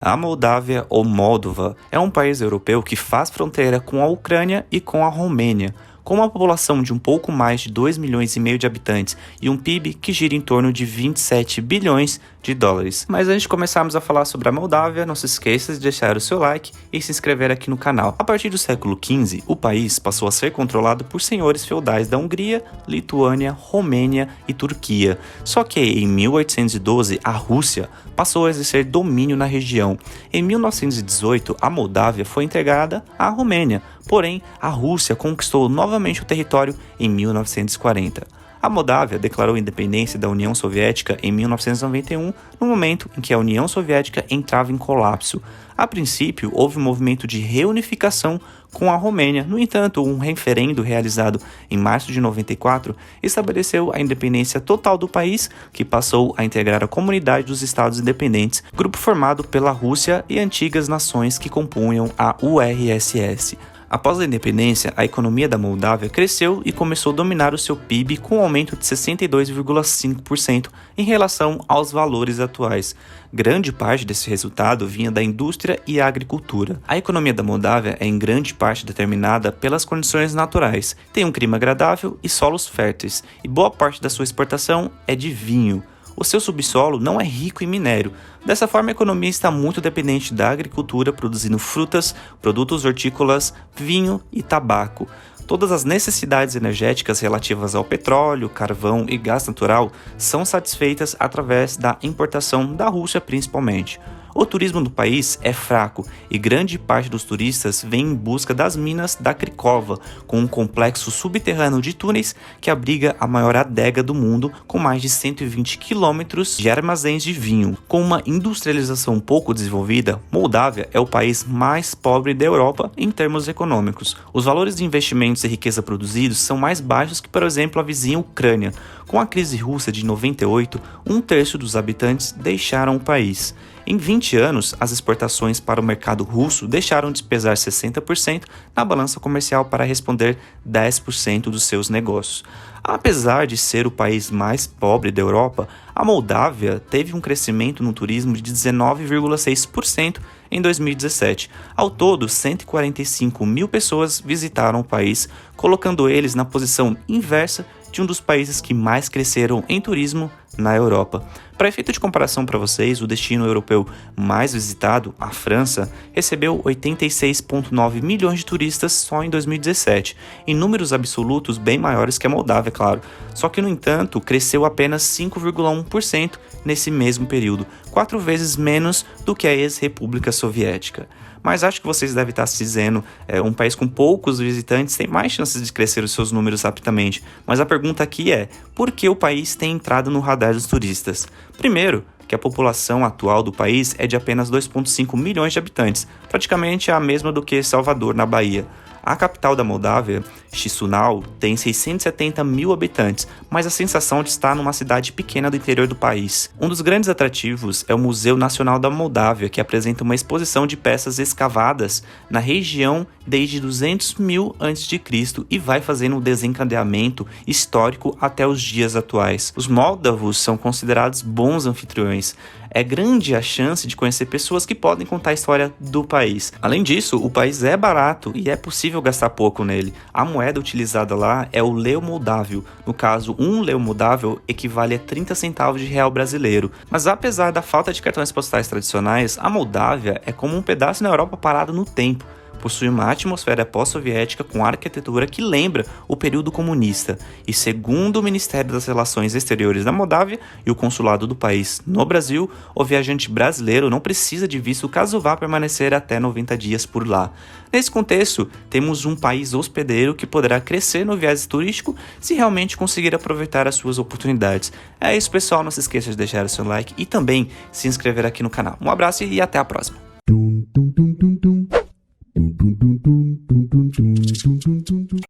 A Moldávia ou Moldova é um país europeu que faz fronteira com a Ucrânia e com a Romênia, com uma população de um pouco mais de 2,5 milhões de habitantes e um PIB que gira em torno de 27 bilhões de dólares. Mas antes de começarmos a falar sobre a Moldávia, não se esqueça de deixar o seu like e se inscrever aqui no canal. A partir do século XV, o país passou a ser controlado por senhores feudais da Hungria, Lituânia, Romênia e Turquia. Só que em 1812, a Rússia passou a exercer domínio na região. Em 1918, a Moldávia foi integrada à Romênia, porém a Rússia conquistou novamente o território em 1940. A Moldávia declarou independência da União Soviética em 1991, no momento em que a União Soviética entrava em colapso. A princípio, houve um movimento de reunificação com a Romênia. No entanto, um referendo realizado em março de 94 estabeleceu a independência total do país, que passou a integrar a Comunidade dos Estados Independentes, grupo formado pela Rússia e antigas nações que compunham a URSS. Após a independência, a economia da Moldávia cresceu e começou a dominar o seu PIB com um aumento de 62,5% em relação aos valores atuais. Grande parte desse resultado vinha da indústria e agricultura. A economia da Moldávia é em grande parte determinada pelas condições naturais. Tem um clima agradável e solos férteis, e boa parte da sua exportação é de vinho. O seu subsolo não é rico em minério. Dessa forma, a economia está muito dependente da agricultura, produzindo frutas, produtos hortícolas, vinho e tabaco. Todas as necessidades energéticas relativas ao petróleo, carvão e gás natural são satisfeitas através da importação da Rússia principalmente. O turismo do país é fraco e grande parte dos turistas vem em busca das minas da Cricova, com um complexo subterrâneo de túneis que abriga a maior adega do mundo, com mais de 120 quilômetros de armazéns de vinho. Com uma industrialização pouco desenvolvida, Moldávia é o país mais pobre da Europa em termos econômicos. Os valores de investimentos e riqueza produzidos são mais baixos que, por exemplo, a vizinha Ucrânia. Com a crise russa de 98, um terço dos habitantes deixaram o país. Em 20 anos, as exportações para o mercado russo deixaram de pesar 60% na balança comercial para responder 10% dos seus negócios. Apesar de ser o país mais pobre da Europa, a Moldávia teve um crescimento no turismo de 19,6% em 2017. Ao todo, 145 mil pessoas visitaram o país, colocando eles na posição inversa de um dos países que mais cresceram em turismo na Europa. Para efeito de comparação para vocês, o destino europeu mais visitado, a França, recebeu 86,9 milhões de turistas só em 2017, em números absolutos bem maiores que a Moldávia, claro. Só que, no entanto, cresceu apenas 5,1% nesse mesmo período, 4 vezes menos do que a ex-República Soviética. Mas acho que vocês devem estar se dizendo, um país com poucos visitantes tem mais chances de crescer os seus números rapidamente. Mas a pergunta aqui é, por que o país tem entrado no radar dos turistas? Primeiro, que a população atual do país é de apenas 2,5 milhões de habitantes, praticamente a mesma do que Salvador, na Bahia. A capital da Moldávia, Chisinau, tem 670 mil habitantes, mas a sensação de estar numa cidade pequena do interior do país. Um dos grandes atrativos é o Museu Nacional da Moldávia, que apresenta uma exposição de peças escavadas na região desde 200 mil a.C. e vai fazendo um desencadeamento histórico até os dias atuais. Os moldavos são considerados bons anfitriões. É grande a chance de conhecer pessoas que podem contar a história do país. Além disso, o país é barato e é possível gastar pouco nele. A moeda utilizada lá é o leu moldávio. No caso, um leu moldávio equivale a 30 centavos de real brasileiro. Mas apesar da falta de cartões postais tradicionais, a Moldávia é como um pedaço na Europa parado no tempo. Possui uma atmosfera pós-soviética com arquitetura que lembra o período comunista. E segundo o Ministério das Relações Exteriores da Moldávia e o consulado do país no Brasil, o viajante brasileiro não precisa de visto caso vá permanecer até 90 dias por lá. Nesse contexto, temos um país hospedeiro que poderá crescer no viés turístico se realmente conseguir aproveitar as suas oportunidades. É isso, pessoal. Não se esqueça de deixar o seu like e também se inscrever aqui no canal. Um abraço e até a próxima.